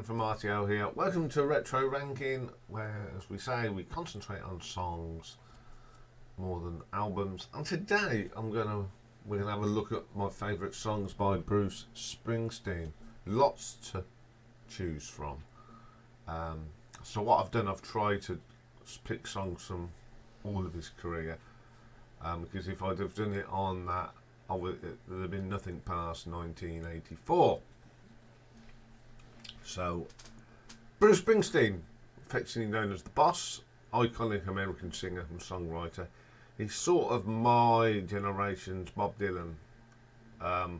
from RTO here. Welcome to Retro Ranking, where, as we say, we concentrate on songs more than albums. And today we're gonna have a look at my favourite songs by Bruce Springsteen. Lots to choose from. So what I've done, I've tried to pick songs from all of his career, because if I'd have done it on that, there'd have been nothing past 1984. So, Bruce Springsteen, affectionately known as the Boss, iconic American singer and songwriter. He's sort of my generation's Bob Dylan. I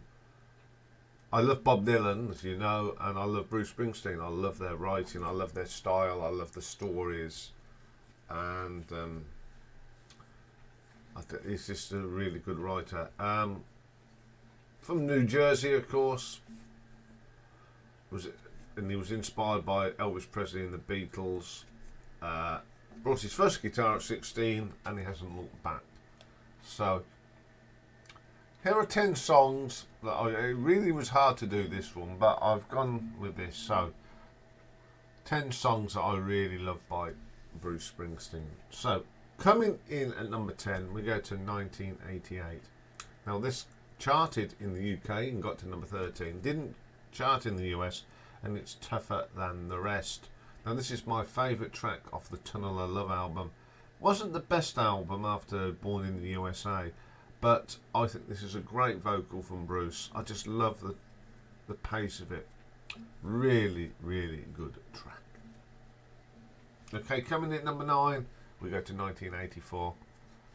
love Bob Dylan, as you know, and I love Bruce Springsteen. I love their writing, I love their style, I love the stories, and he's just a really good writer. From New Jersey, of course. And he was inspired by Elvis Presley and the Beatles. Brought his first guitar at 16 and he hasn't looked back. So here are 10 songs that it really was hard to do this one, but I've gone with this. So 10 songs that I really love by Bruce Springsteen. So coming in at number 10, we go to 1988. Now this charted in the UK and got to number 13. Didn't chart in the US, and it's Tougher Than the Rest. Now this is my favourite track off the Tunnel of Love album. Wasn't the best album after Born in the USA, but I think this is a great vocal from Bruce. I just love the pace of it. Really, really good track. Okay, coming in at number 9, we go to 1984.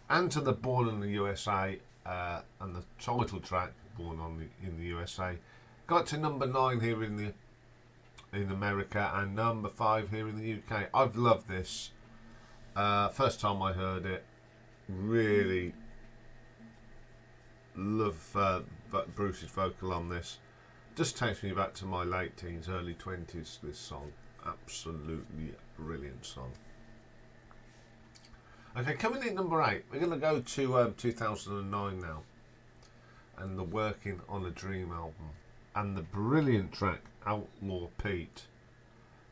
And to the Born in the USA, and the title track, Born in the USA, got to number 9 here in America, and number 5 here in the UK. I've loved this. First time I heard it, really love Bruce's vocal on this. Just takes me back to my late teens, early 20s, this song. Absolutely brilliant song. Okay, coming in at number 8, we're going to go to 2009 now, and the Working on a Dream album, and the brilliant track Outlaw Pete.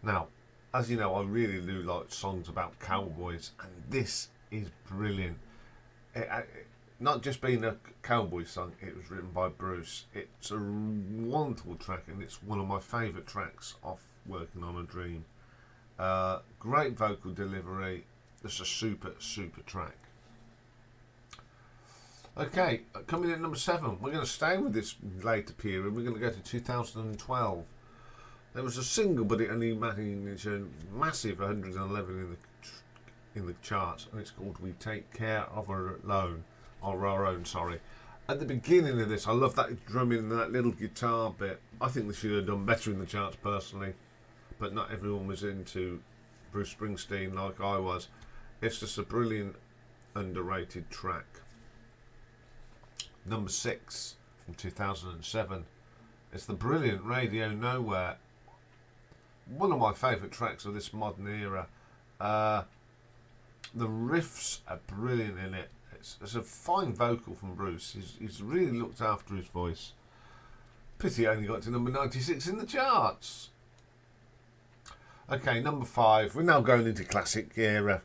Now, as you know, I really do like songs about cowboys, and this is brilliant. Not just being a cowboy song, it was written by Bruce. It's a wonderful track, and it's one of my favourite tracks off Working on a Dream. Great vocal delivery. It's a super track. Okay, coming in at number 7, we're going to stay with this later period. We're going to go to 2012. There was a single, but it only managed a massive 111 in the charts, and it's called "We Take Care of Our Own." Sorry. At the beginning of this, I love that drumming and that little guitar bit. I think they should have done better in the charts personally, but not everyone was into Bruce Springsteen like I was. It's just a brilliant, underrated track. Number 6 from 2007. It's the brilliant Radio Nowhere. One of my favourite tracks of this modern era. The riffs are brilliant in it. It's a fine vocal from Bruce. He's really looked after his voice. Pity only got to number 96 in the charts. Okay, number 5. We're now going into classic era.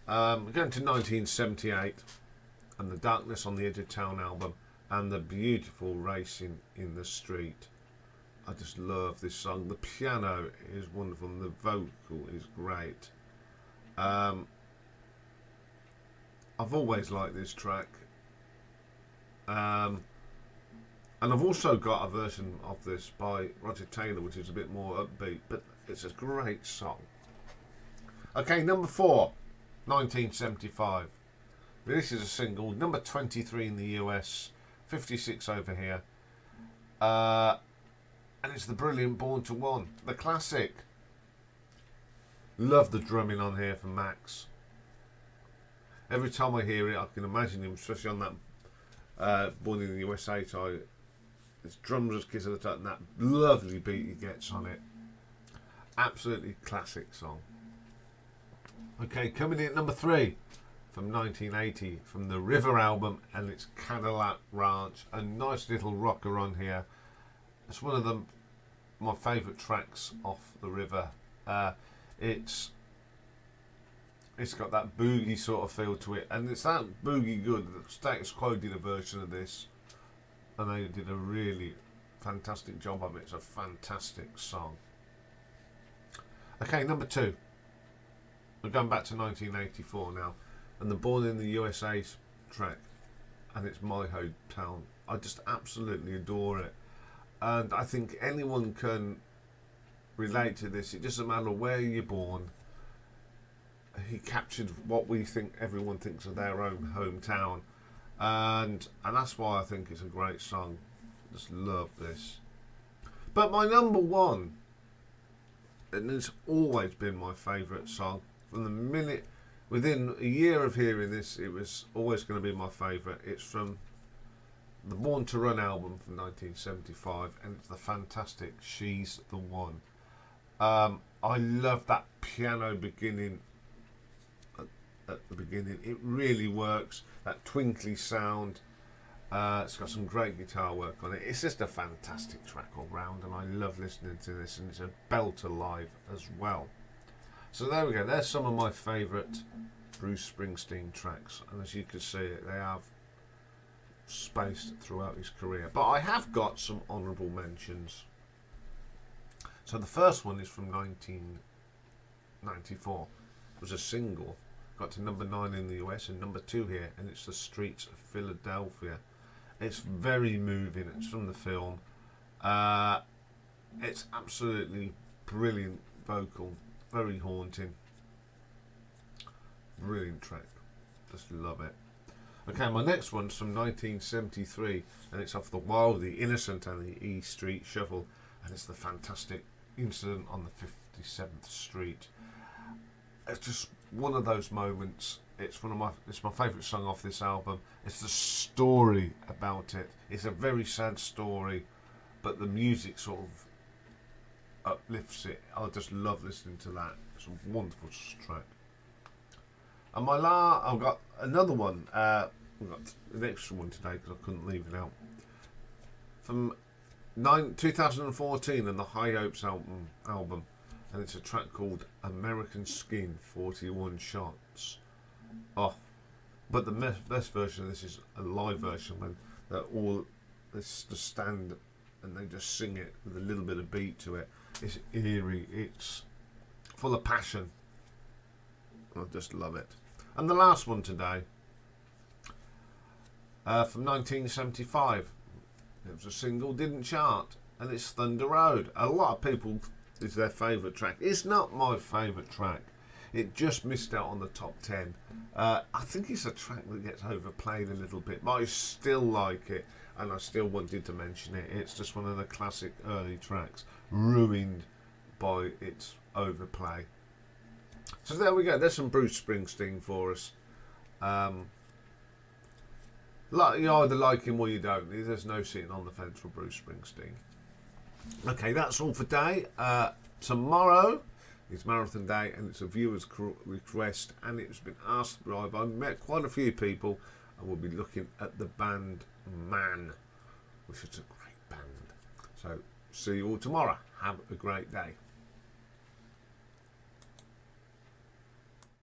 We're going to 1978 and the Darkness on the Edge of Town album, and the beautiful Racing in the Street. I just love this song. The piano is wonderful and the vocal is great. I've always liked this track. And I've also got a version of this by Roger Taylor, which is a bit more upbeat, but it's a great song. Okay, number 4, 1975. This is a single, number 23 in the US, 56 over here. And it's the brilliant Born to One, the classic. Love the drumming on here from Max. Every time I hear it, I can imagine him, especially on that Born in the USA tie. His drums just kiss at the top, and that lovely beat he gets on it. Absolutely classic song. Okay, coming in at number 3 from 1980 from the River album, and it's Cadillac Ranch. A nice little rocker on here. It's one of the my favourite tracks off the river. It's got that boogie sort of feel to it, and it's that boogie good. The Status Quo did a version of this, and they did a really fantastic job of it. It's a fantastic song. Okay, number 2. We're going back to 1984 now, and the Born in the USA track, and it's My Hometown. I just absolutely adore it, and I think anyone can relate to this. It doesn't matter where you're born. He captured what we think everyone thinks of their own hometown, and that's why I think it's a great song. Just love this. But my number 1, and it's always been my favourite song from the minute, within a year of hearing this, it was always going to be my favourite. It's from the Born to Run album from 1975, and it's the fantastic She's the One. I love that piano beginning at the beginning. It really works. That twinkly sound. It's got some great guitar work on it. It's just a fantastic track all round, and I love listening to this, and it's a belter live as well. So there we go. There's some of my favourite Bruce Springsteen tracks, and as you can see, they have spaced throughout his career. But I have got some honourable mentions. So the first one is from 1994. It was a single, got to number 9 in the US and number 2 here, and it's The Streets of Philadelphia. It's very moving. It's from the film. It's absolutely brilliant vocal, very haunting. Brilliant track. Just love it. Okay, my next one's from 1973, and it's off the Wild, the Innocent, and the E Street Shuffle, and it's the fantastic Incident on the 57th Street. It's just one of those moments. It's my favourite song off this album. It's the story about it. It's a very sad story, but the music sort of uplifts it. I just love listening to that. It's a wonderful track. And I've got another one. I've got an extra one today because I couldn't leave it out. From 2014 and the High Hopes album, and it's a track called American Skin, 41 Shots. Oh, but the best version of this is a live version when they're all just stand and they just sing it with a little bit of beat to it. It's eerie. It's full of passion. I just love it. And the last one today, from 1975. It was a single, didn't chart, and it's Thunder Road. A lot of people, it's their favourite track. It's not my favourite track. It just missed out on the top 10. I think it's a track that gets overplayed a little bit, but I still like it, and I still wanted to mention it. It's just one of the classic early tracks, ruined by its overplay. So there we go. There's some Bruce Springsteen for us. You either like him or you don't. There's no sitting on the fence for Bruce Springsteen. Okay, that's all for today. Tomorrow is Marathon Day, and it's a viewer's request, and it's been asked by. I've met quite a few people, and we'll be looking at the band Man, which is a great band. So see you all tomorrow. Have a great day.